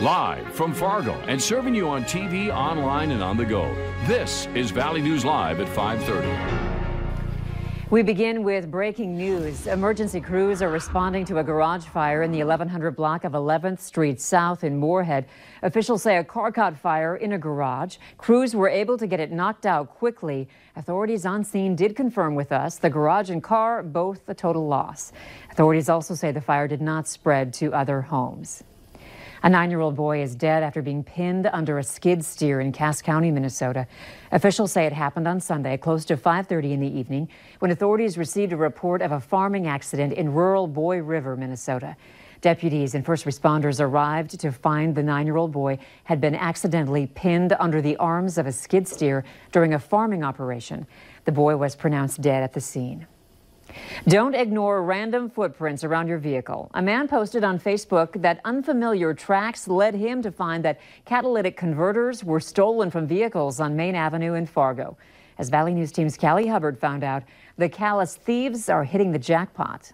Live from Fargo and serving you on TV, online, and on the go. This is Valley News Live at 5:30. We begin with breaking news. Emergency crews are responding to a garage fire in the 1100 block of 11th Street South in Moorhead. Officials say a car caught fire in a garage. Crews were able to get it knocked out quickly. Authorities on scene did confirm with us the garage and car, both a total loss. Authorities also say the fire did not spread to other homes. A 9-year-old boy is dead after being pinned under a skid steer in Cass County, Minnesota. Officials say it happened on Sunday, close to 5:30 in the evening, when authorities received a report of a farming accident in rural Boy River, Minnesota. Deputies and first responders arrived to find the 9-year-old boy had been accidentally pinned under the arms of a skid steer during a farming operation. The boy was pronounced dead at the scene. Don't ignore random footprints around your vehicle. A man posted on Facebook that unfamiliar tracks led him to find that catalytic converters were stolen from vehicles on Main Avenue in Fargo. As Valley News Team's Callie Hubbard found out, the callous thieves are hitting the jackpot.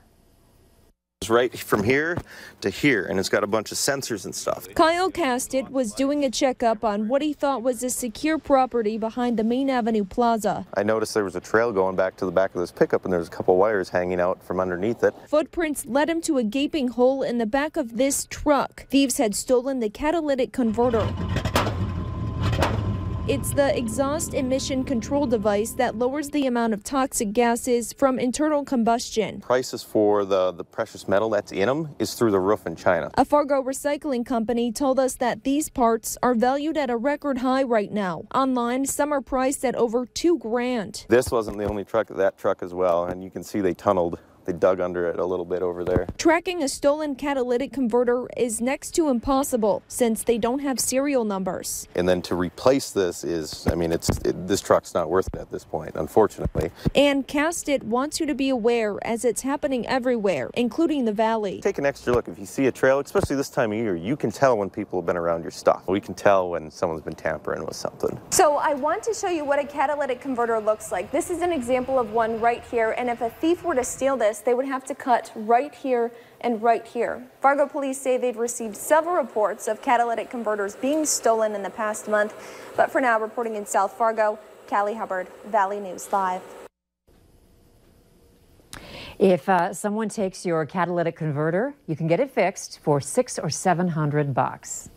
It's right from here to here, and it's got a bunch of sensors and stuff. Kyle Castett was doing a checkup on what he thought was a secure property behind the Main Avenue Plaza. I noticed there was a trail going back to the back of this pickup, and there's a couple wires hanging out from underneath it. Footprints led him to a gaping hole in the back of this truck. Thieves had stolen the catalytic converter. It's the exhaust emission control device that lowers the amount of toxic gases from internal combustion. Prices for the precious metal that's in them is through the roof in China. A Fargo recycling company told us that these parts are valued at a record high right now. Online, some are priced at over $2 grand. This wasn't the only truck, that truck as well, and you can see they tunneled. They dug under it a little bit over there. Tracking a stolen catalytic converter is next to impossible since they don't have serial numbers. And then to replace this is, I mean, this truck's not worth it at this point, unfortunately. And Castett wants you to be aware as it's happening everywhere, including the valley. Take an extra look. If you see a trail, especially this time of year, you can tell when people have been around your stuff. We can tell when someone's been tampering with something. So I want to show you what a catalytic converter looks like. This is an example of one right here, and if a thief were to steal this, they would have to cut right here and right here. Fargo police say they've received several reports of catalytic converters being stolen in the past month. But for now, reporting in South Fargo, Callie Hubbard, Valley News Live. If someone takes your catalytic converter, you can get it fixed for $600 or $700.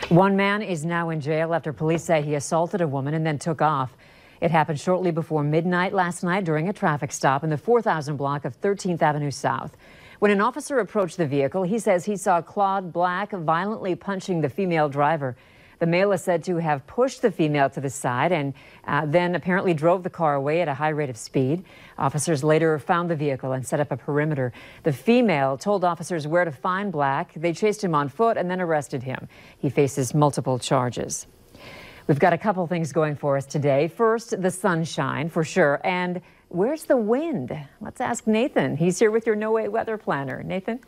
One man is now in jail after police say he assaulted a woman and then took off. It happened shortly before midnight last night during a traffic stop in the 4000 block of 13th Avenue South. When an officer approached the vehicle, he says he saw Claude Black violently punching the female driver. The male is said to have pushed the female to the side and then apparently drove the car away at a high rate of speed. Officers later found the vehicle and set up a perimeter. The female told officers where to find Black. They chased him on foot and then arrested him. He faces multiple charges. We've got a couple things going for us today. First, the sunshine for sure. And where's the wind? Let's ask Nathan. He's here with your No Way weather planner. Nathan?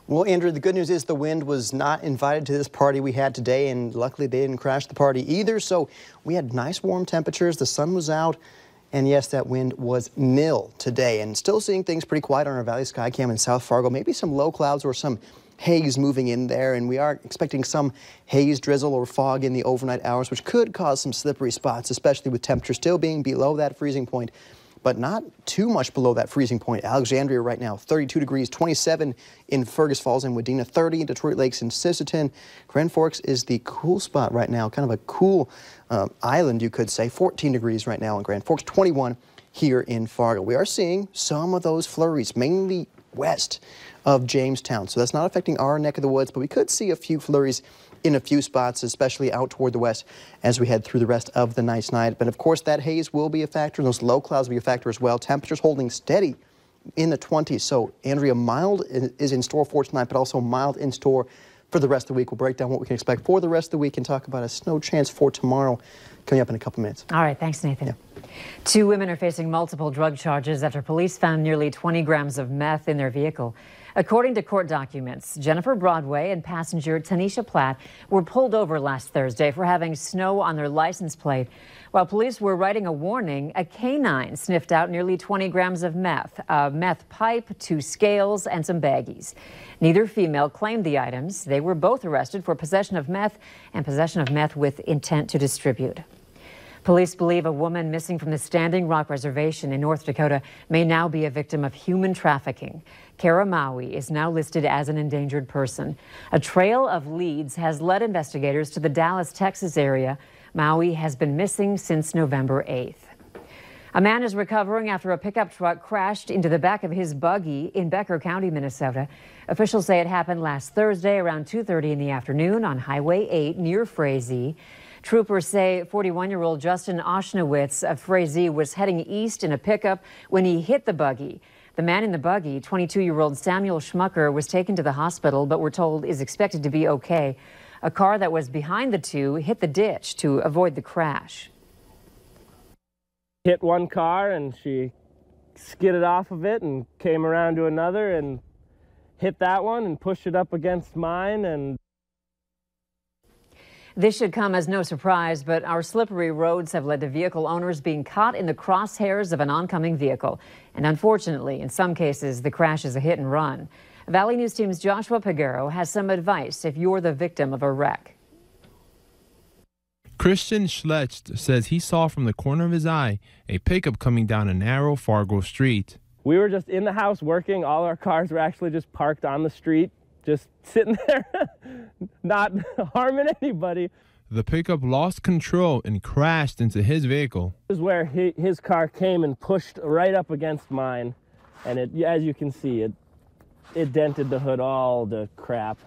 Well, Andrew, the good news is the wind was not invited to this party we had today, and luckily they didn't crash the party either. So we had nice warm temperatures. The sun was out. And yes, that wind was nil today. And still seeing things pretty quiet on our Valley Skycam in South Fargo. Maybe some low clouds or some haze moving in there, and we are expecting some haze, drizzle, or fog in the overnight hours, which could cause some slippery spots, especially with temperatures still being below that freezing point, but not too much below that freezing point. Alexandria right now, 32 degrees, 27 in Fergus Falls and Wadena, 30 in Detroit Lakes and Sisseton. Grand Forks is the cool spot right now, kind of a cool island, you could say. 14 degrees right now in Grand Forks, 21 here in Fargo. We are seeing some of those flurries, mainly west of Jamestown. So that's not affecting our neck of the woods, but we could see a few flurries in a few spots, especially out toward the west as we head through the rest of the night's night. But of course, that haze will be a factor. Those low clouds will be a factor as well. Temperatures holding steady in the 20s. So, Andrea, mild is in store for tonight, but also mild in store for the rest of the week. We'll break down what we can expect for the rest of the week and talk about a snow chance for tomorrow coming up in a couple minutes. All right. Thanks, Nathan. Yeah. Two women are facing multiple drug charges after police found nearly 20 grams of meth in their vehicle. According to court documents, Jennifer Broadway and passenger Tanisha Platt were pulled over last Thursday for having snow on their license plate. While police were writing a warning, a canine sniffed out nearly 20 grams of meth, a meth pipe, 2 scales, and some baggies. Neither female claimed the items. They were both arrested for possession of meth and possession of meth with intent to distribute. Police believe a woman missing from the Standing Rock Reservation in North Dakota may now be a victim of human trafficking. Kara Maui is now listed as an endangered person. A trail of leads has led investigators to the Dallas, Texas area. Maui has been missing since November 8th. A man is recovering after a pickup truck crashed into the back of his buggy in Becker County, Minnesota. Officials say it happened last Thursday around 2:30 in the afternoon on Highway 8 near Frazee. Troopers say 41-year-old Justin Oshnowitz of Frazee was heading east in a pickup when he hit the buggy. The man in the buggy, 22-year-old Samuel Schmucker, was taken to the hospital, but we're told is expected to be okay. A car that was behind the two hit the ditch to avoid the crash. Hit one car and she skidded off of it and came around to another and hit that one and pushed it up against mine. And this should come as no surprise, but our slippery roads have led to vehicle owners being caught in the crosshairs of an oncoming vehicle. And unfortunately, in some cases, the crash is a hit and run. Valley News Team's Joshua Pagero has some advice if you're the victim of a wreck. Christian Schlecht says he saw from the corner of his eye a pickup coming down a narrow Fargo street. We were just in the house working. All our cars were actually just parked on the street, just sitting there, not harming anybody. The pickup lost control and crashed into his vehicle. This is where his car came and pushed right up against mine. And as you can see, it dented the hood all to crap.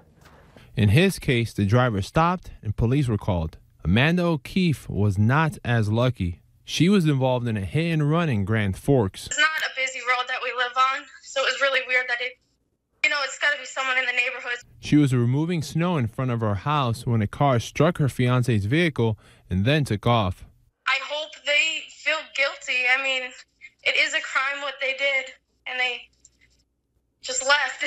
In his case, the driver stopped and police were called. Amanda O'Keefe was not as lucky. She was involved in a hit and run in Grand Forks. It's not a busy road that we live on, so it was really weird that it's got to be someone in the neighborhood. She was removing snow in front of her house when a car struck her fiance's vehicle and then took off. I hope they feel guilty. I mean, it is a crime what they did, and they just left.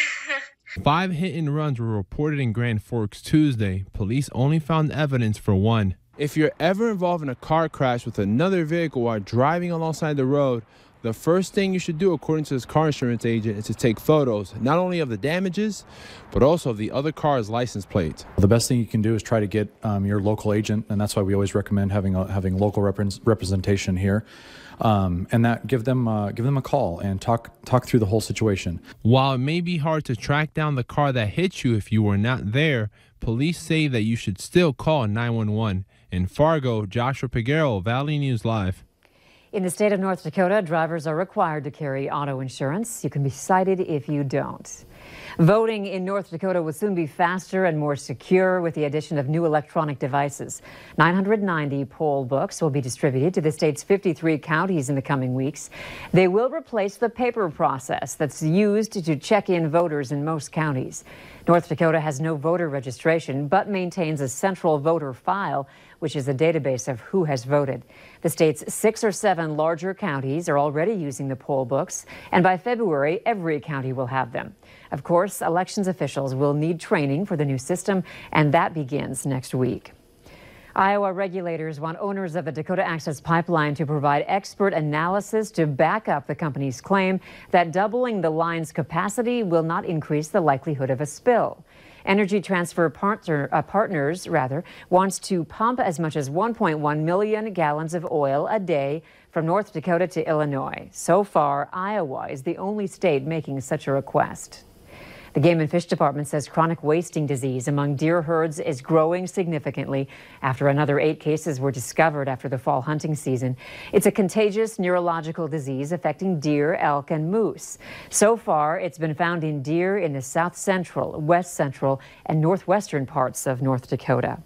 5 hit and runs were reported in Grand Forks Tuesday. Police only found evidence for one. If you're ever involved in a car crash with another vehicle while driving alongside the road, the first thing you should do, according to this car insurance agent, is to take photos, not only of the damages, but also of the other car's license plate. The best thing you can do is try to get your local agent, and that's why we always recommend having local representation here, and that give them a call and talk through the whole situation. While it may be hard to track down the car that hit you if you were not there, police say that you should still call 911. In Fargo, Joshua Pagero, Valley News Live. In the state of North Dakota, drivers are required to carry auto insurance. You can be cited if you don't. Voting in North Dakota will soon be faster and more secure with the addition of new electronic devices. 990 poll books will be distributed to the state's 53 counties in the coming weeks. They will replace the paper process that's used to check in voters in most counties. North Dakota has no voter registration, but maintains a central voter file, which is a database of who has voted. The state's 6 or 7 larger counties are already using the poll books, and by February, every county will have them. Of course, elections officials will need training for the new system, and that begins next week. Iowa regulators want owners of the Dakota Access Pipeline to provide expert analysis to back up the company's claim that doubling the line's capacity will not increase the likelihood of a spill. Energy Transfer Partners wants to pump as much as 1.1 million gallons of oil a day from North Dakota to Illinois. So far, Iowa is the only state making such a request. The Game and Fish Department says chronic wasting disease among deer herds is growing significantly after another 8 cases were discovered after the fall hunting season. It's a contagious neurological disease affecting deer, elk, and moose. So far, it's been found in deer in the south central, west central, and northwestern parts of North Dakota.